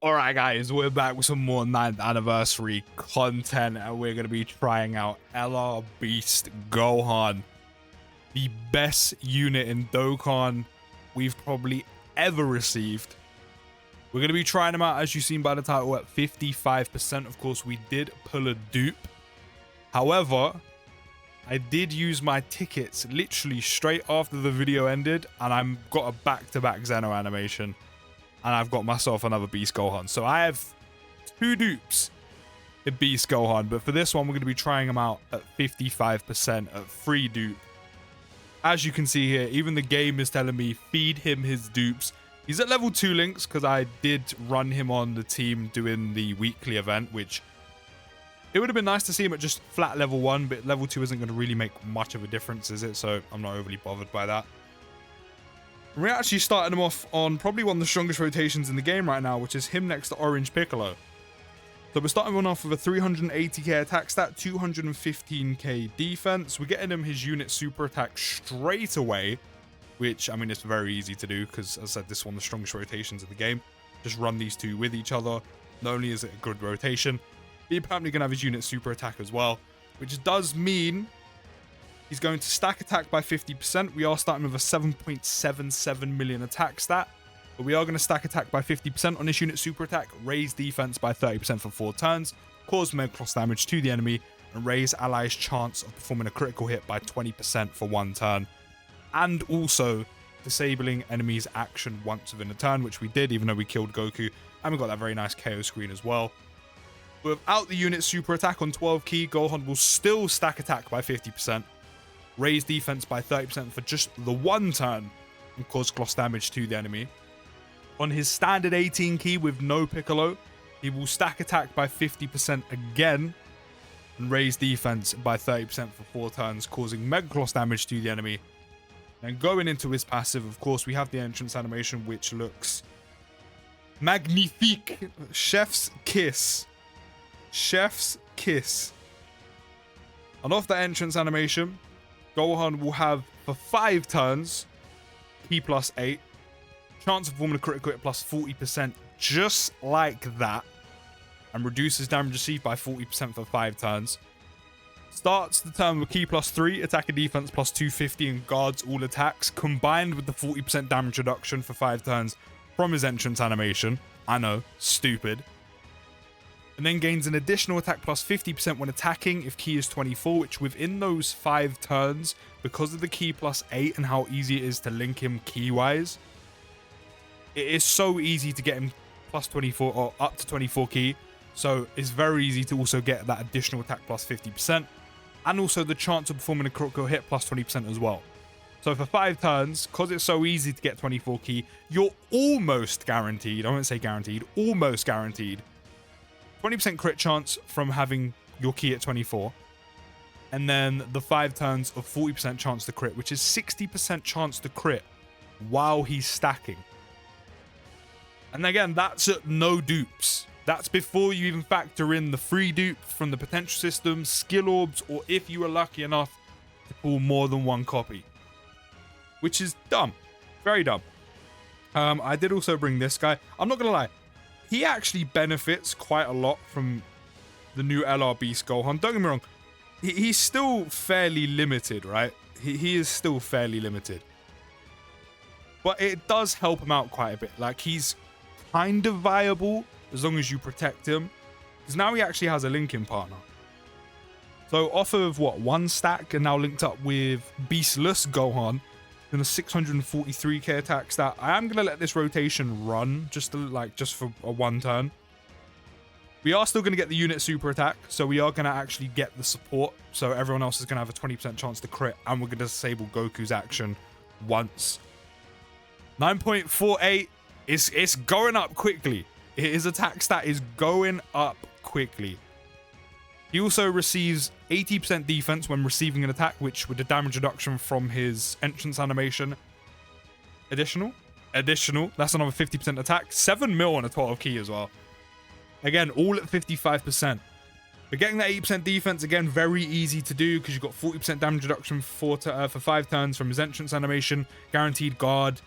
Alright guys, we're back with some more 9th anniversary content and we're going to be trying out LR Beast Gohan, the best unit in Dokkan we've probably ever received. We're going to be trying them out, as you've seen by the title, at 55%. Of course, we did pull a dupe. However, I did use my tickets literally straight after the video ended and I've got a back-to-back Zeno animation. And I've got myself another Beast Gohan. So I have 2 dupes in Beast Gohan. But for this one, we're going to be trying them out at 55% at free dupe. As you can see here, even the game is telling me feed him his dupes. He's at level 2 links because I did run him on the team doing the weekly event, which it would have been nice to see him at just flat level 1. But level 2 isn't going to really make much of a difference, is it? So I'm not overly bothered by that. We're actually starting him off on probably one of the strongest rotations in the game right now, which is him next to Orange Piccolo. So we're starting him off with a 380k attack stat, 215k defense. We're getting him his unit super attack straight away, which, I mean, it's very easy to do because, as I said, this is one of the strongest rotations in the game. Just run these two with each other. Not only is it a good rotation, he's apparently going to have his unit super attack as well, which does mean he's going to stack attack by 50%. We are starting with a 7.77 million attack stat. But we are going to stack attack by 50% on this unit super attack, raise defense by 30% for 4 turns, cause mega cross damage to the enemy, and raise allies' chance of performing a critical hit by 20% for 1 turn. And also disabling enemies' action once within a turn, which we did even though we killed Goku. And we got that very nice KO screen as well. Without the unit super attack on 12 key, Gohan will still stack attack by 50%. Raise defense by 30% for just the 1 turn and cause cross damage to the enemy. On his standard 18 key with no Piccolo, he will stack attack by 50% again and raise defense by 30% for 4 turns, causing mega cross damage to the enemy. And going into his passive, of course, we have the entrance animation, which looks magnifique. Chef's kiss. Chef's kiss. And off the entrance animation, Gohan will have, for 5 turns, key plus 8, chance of performing a critical hit plus 40%, just like that, and reduces damage received by 40% for 5 turns. Starts the turn with key plus 3, attack and defense plus 250, and guards all attacks, combined with the 40% damage reduction for 5 turns from his entrance animation. I know, stupid. And then gains an additional attack plus 50% when attacking if key is 24, which within those 5 turns, because of the key plus 8 and how easy it is to link him key-wise, it is so easy to get him plus 24 or up to 24 key. So it's very easy to also get that additional attack plus 50%. And also the chance of performing a critical hit plus 20% as well. So for 5 turns, because it's so easy to get 24 key, you're almost guaranteed, I won't say guaranteed, almost guaranteed 20% crit chance from having your key at 24. And then the 5 turns of 40% chance to crit, which is 60% chance to crit while he's stacking. And again, that's at no dupes. That's before you even factor in the free dupe from the potential system, skill orbs, or if you were lucky enough to pull more than 1 copy. Which is dumb. Very dumb. I did also bring this guy. I'm not going to lie. He actually benefits quite a lot from the new LR Beast Gohan. Don't get me wrong. He's still fairly limited, right? He is still fairly limited. But it does help him out quite a bit. Like, he's kind of viable as long as you protect him. Because now he actually has a linking partner. So off of, what, 1 stack and now linked up with Beastless Gohan, and a 643k attack stat. I am gonna let this rotation run just for a 1 turn. We are still gonna get the unit super attack, so we are gonna actually get the support. So everyone else is gonna have a 20% chance to crit, and we're gonna disable Goku's action once. 9.48 it's going up quickly. His attack stat is going up quickly. He also receives 80% defense when receiving an attack, which with the damage reduction from his entrance animation. Additional. That's another 50% attack. 7 mil on a 12 key as well. Again, all at 55%. But getting that 8% defense, again, very easy to do because you've got 40% damage reduction for 5 turns from his entrance animation. Guaranteed guard.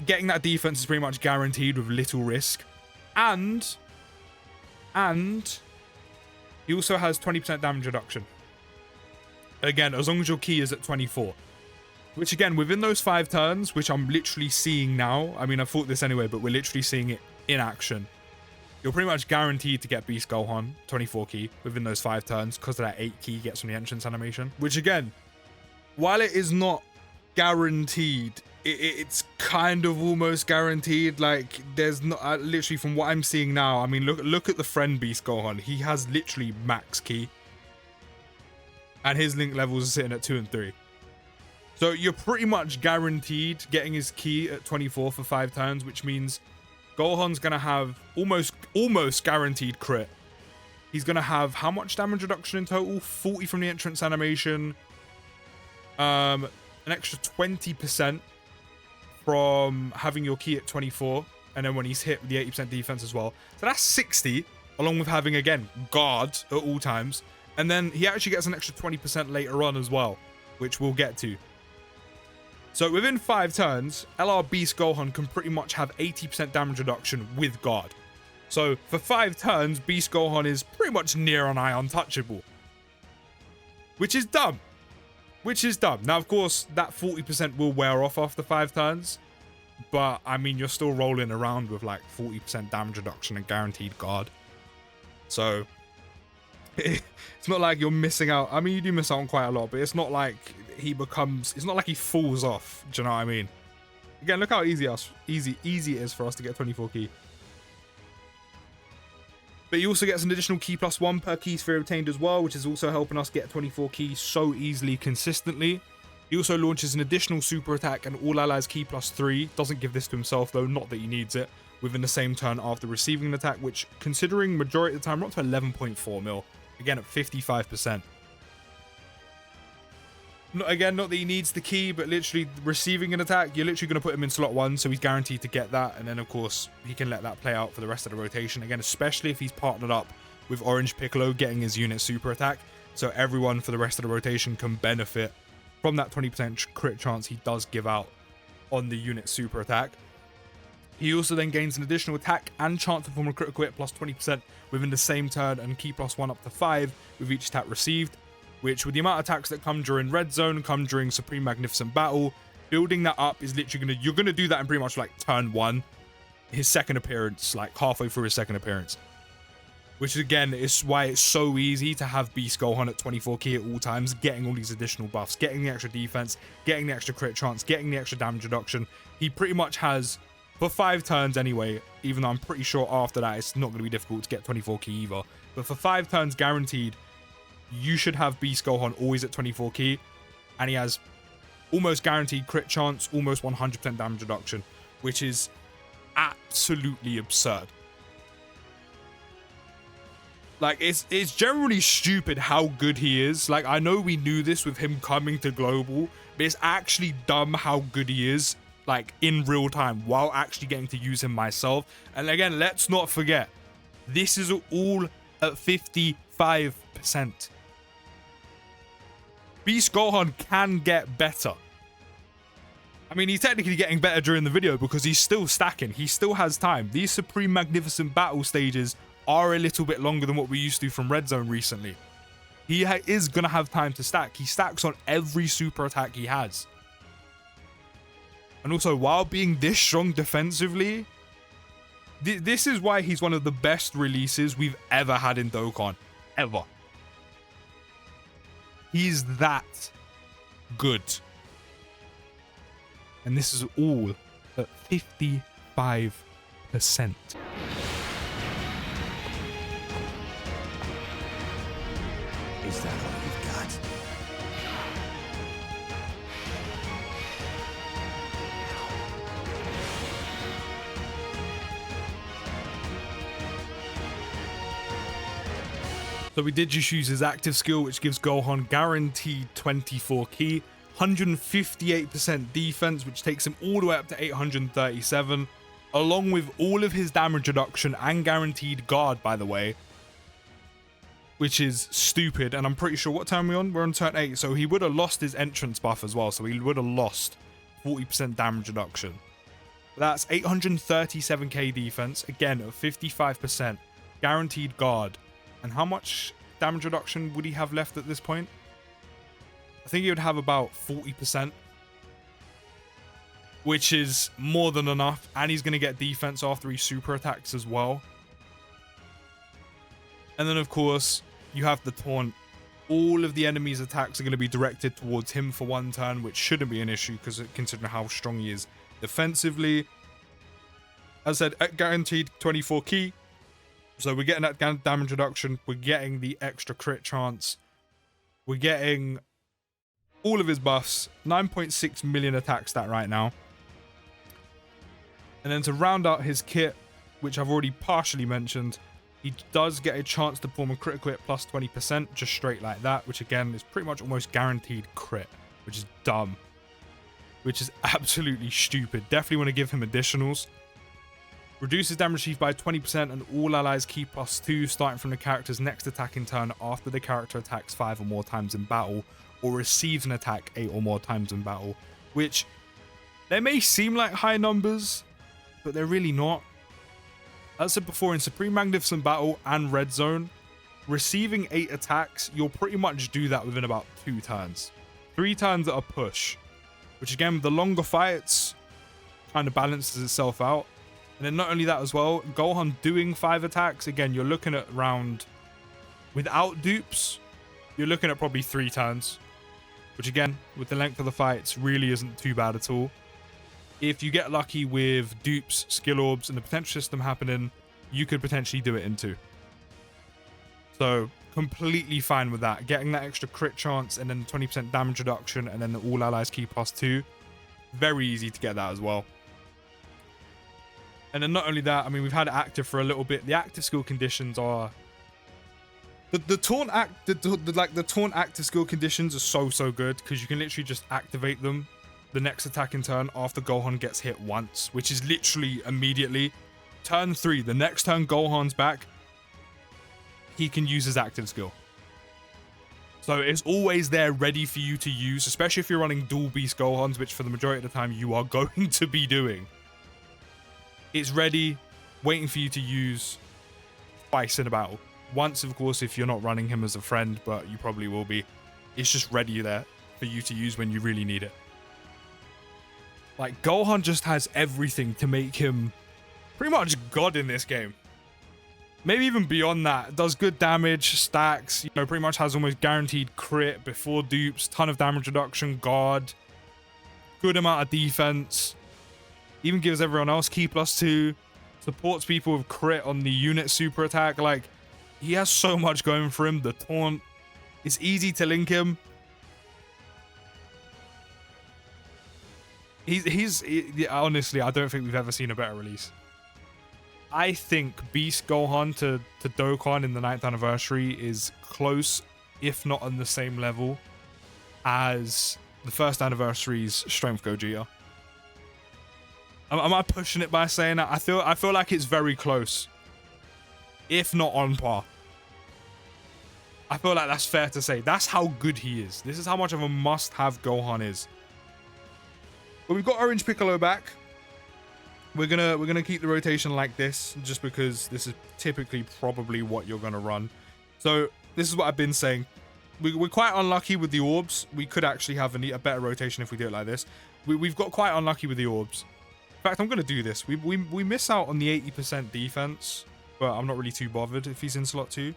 Getting that defense is pretty much guaranteed with little risk. And he also has 20% damage reduction. Again, as long as your ki is at 24. Which again, within those 5 turns, which I'm literally seeing now. I mean, I thought this anyway, but we're literally seeing it in action. You're pretty much guaranteed to get Beast Gohan 24 ki within those 5 turns because of that 8 ki gets from the entrance animation. Which again, while it is not guaranteed, it's kind of almost guaranteed. Like, there's not literally from what I'm seeing now. I mean, look at the friend Beast Gohan. He has literally max ki, and his link levels are sitting at 2 and 3. So you're pretty much guaranteed getting his ki at 24 for 5 turns, which means Gohan's gonna have almost guaranteed crit. He's gonna have how much damage reduction in total? 40 from the entrance animation. An extra 20% from having your ki at 24, and then when he's hit with the 80% defense as well. So that's 60, along with having, again, guard at all times. And then he actually gets an extra 20% later on as well, which we'll get to. So within 5 turns, LR Beast Gohan can pretty much have 80% damage reduction with guard. So for 5 turns, Beast Gohan is pretty much near on eye untouchable. Which is dumb. Now, of course, that 40% will wear off after 5 turns. But, I mean, you're still rolling around with like 40% damage reduction and guaranteed guard. So, it's not like you're missing out. I mean, you do miss out on quite a lot, but it's not like it's not like he falls off. Do you know what I mean? Again, look how easy it is for us to get 24 ki. But he also gets an additional ki +1 per ki sphere obtained as well, which is also helping us get 24 ki so easily, consistently. He also launches an additional super attack and all allies ki +3. Doesn't give this to himself though, not that he needs it, within the same turn after receiving an attack, which, considering majority of the time, we're up to 11.4 mil. Again, at 55%. Not that he needs the ki, but literally receiving an attack, you're literally going to put him in slot 1, so he's guaranteed to get that. And then, of course, he can let that play out for the rest of the rotation. Again, especially if he's partnered up with Orange Piccolo getting his unit super attack. So everyone for the rest of the rotation can benefit from that 20% crit chance he does give out on the unit super attack. He also then gains an additional attack and chance to perform a critical hit +20% within the same turn, and ki +1 up to 5 with each attack received, which, with the amount of attacks that come during Red Zone, come during Supreme Magnificent Battle, building that up is literally you're gonna do that in pretty much like turn 1, his second appearance, like halfway through his second appearance. Which again is why it's so easy to have Beast Gohan at 24 ki at all times, getting all these additional buffs, getting the extra defense, getting the extra crit chance, getting the extra damage reduction. He pretty much has, for 5 turns anyway, even though I'm pretty sure after that it's not going to be difficult to get 24 ki either. But for 5 turns guaranteed, you should have Beast Gohan always at 24 ki. And he has almost guaranteed crit chance, almost 100% damage reduction, which is absolutely absurd. Like, it's generally stupid how good he is. Like, I know we knew this with him coming to Global, but it's actually dumb how good he is, like, in real time, while actually getting to use him myself. And again, let's not forget, this is all at 55%. Beast Gohan can get better. I mean, he's technically getting better during the video because he's still stacking. He still has time. These Supreme Magnificent Battle stages are a little bit longer than what we used to from Red Zone recently. He is going to have time to stack. He stacks on every super attack he has. And also, while being this strong defensively, this is why he's one of the best releases we've ever had in Dokkan. Ever. He's that good. And this is all at 55%. Is that all you've got? So we did just use his active skill, which gives Gohan guaranteed 24 ki, 158% defense, which takes him all the way up to 837, along with all of his damage reduction and guaranteed guard, by the way, which is stupid. And I'm pretty sure, what turn are we on? We're on turn 8, so he would have lost his entrance buff as well, so he would have lost 40% damage reduction. That's 837k defense, again at 55%, guaranteed guard. And how much damage reduction would he have left at this point? I think he would have about 40%, which is more than enough. And he's going to get defense after he super attacks as well. And then, of course, you have the taunt. All of the enemy's attacks are going to be directed towards him for one turn, which shouldn't be an issue because considering how strong he is defensively. As I said, guaranteed 24 key. So we're getting that damage reduction. We're getting the extra crit chance. We're getting all of his buffs. 9.6 million attack stat right now. And then to round out his kit, which I've already partially mentioned, he does get a chance to perform a critical hit plus 20%, just straight like that, which again is pretty much almost guaranteed crit, which is dumb. Which is absolutely stupid. Definitely want to give him additionals. Reduces damage received by 20% and all allies key +2 starting from the character's next attacking turn after the character attacks 5 or more times in battle or receives an attack 8 or more times in battle, which they may seem like high numbers, but they're really not. As I said before, in Supreme Magnificent Battle and Red Zone, receiving 8 attacks, you'll pretty much do that within about 2 turns. 3 turns at a push, which again, with the longer fights, kind of balances itself out. And then not only that as well, Gohan doing 5 attacks, again, you're looking at around, without dupes, you're looking at probably 3 turns, which again, with the length of the fights, really isn't too bad at all. If you get lucky with dupes, skill orbs, and the potential system happening, you could potentially do it in 2. So, completely fine with that. Getting that extra crit chance, and then 20% damage reduction, and then the all allies key +2. Very easy to get that as well. And then not only that, I mean, we've had it active for a little bit. The active skill conditions are... The taunt active skill conditions are so good, because you can literally just activate them the next attacking turn after Gohan gets hit once, which is literally immediately. Turn 3, the next turn Gohan's back, he can use his active skill. So it's always there ready for you to use, especially if you're running dual beast Gohans, which for the majority of the time you are going to be doing. It's ready, waiting for you to use twice in a battle. Once, of course, if you're not running him as a friend, but you probably will be. It's just ready there for you to use when you really need it. Like, Gohan just has everything to make him pretty much God in this game. Maybe even beyond that. Does good damage, stacks, you know, pretty much has almost guaranteed crit before dupes, ton of damage reduction, guard, good amount of defense. Even gives everyone else key +2, supports people with crit on the unit super attack. Like, he has so much going for him. The taunt, it's easy to link him. Honestly, I don't think we've ever seen a better release. I think Beast Gohan to Dokkan in the 9th anniversary is close, if not on the same level, as the 1st anniversary's Strength Gogeta. Am I pushing it by saying that? I feel like it's very close, if not on par. I feel like that's fair to say. That's how good he is. This is how much of a must-have Gohan is. But we've got Orange Piccolo back. We're gonna keep the rotation like this, just because this is typically probably what you're gonna run. So this is what I've been saying. We're quite unlucky with the orbs. We could actually have a better rotation if we do it like this. We've got quite unlucky with the orbs. In fact, I'm gonna do this. We miss out on the 80% defense, but I'm not really too bothered if he's in slot 2.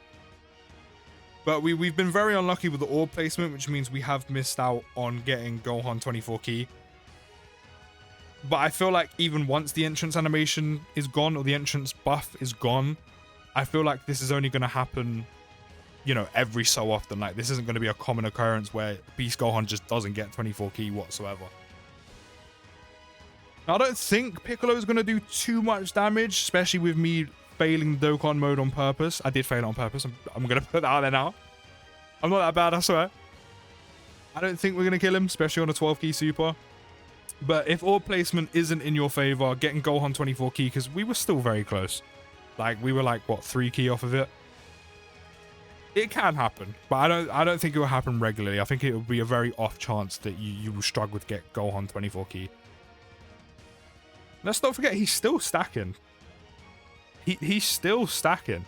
But we've been very unlucky with the orb placement, which means we have missed out on getting Gohan 24 key. But I feel like even once the entrance animation is gone, or the entrance buff is gone, I feel like this is only going to happen, you know, every so often. Like, this isn't going to be a common occurrence where Beast Gohan just doesn't get 24 key whatsoever. Now, I don't think Piccolo is going to do too much damage, especially with me failing Dokkan mode on purpose. I did fail it on purpose. I'm going to put that out there now. I'm not that bad, I swear. I don't think we're going to kill him, especially on a 12 key super. But if orb placement isn't in your favor, getting Gohan 24 key, because we were still very close. Like, we were like, what, 3 key off of it? It can happen, but I don't think it will happen regularly. I think it will be a very off chance that you will struggle to get Gohan 24 key. Let's not forget, he's still stacking. He's still stacking.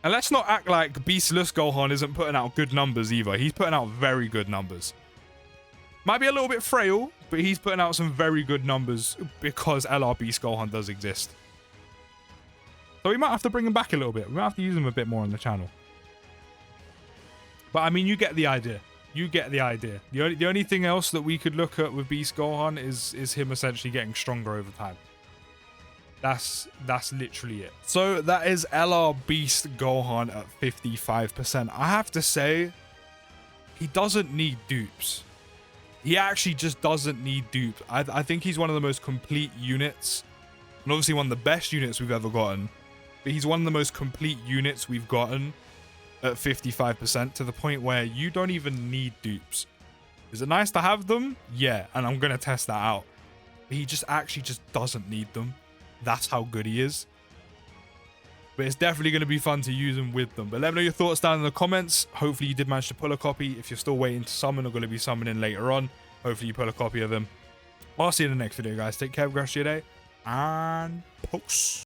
And let's not act like Beastless Gohan isn't putting out good numbers either. He's putting out very good numbers. Might be a little bit frail, but he's putting out some very good numbers because LR Beast Gohan does exist. So we might have to bring him back a little bit. We might have to use him a bit more on the channel. But I mean, you get the idea. You get the idea. The only thing else that we could look at with Beast Gohan is him essentially getting stronger over time. That's literally it. So that is LR Beast Gohan at 55%. I have to say, he doesn't need dupes. He actually just doesn't need dupes. I think he's one of the most complete units. And obviously one of the best units we've ever gotten. But he's one of the most complete units we've gotten at 55%, to the point where you don't even need dupes. Is it nice to have them? Yeah, and I'm going to test that out. But he just actually just doesn't need them. That's how good he is. But it's definitely going to be fun to use him with them. But let me know your thoughts down in the comments. Hopefully you did manage to pull a copy. If you're still waiting to summon or going to be summoning later on, hopefully you pull a copy of him. I'll see you in the next video, guys. Take care, have a great rest of your day, and peace.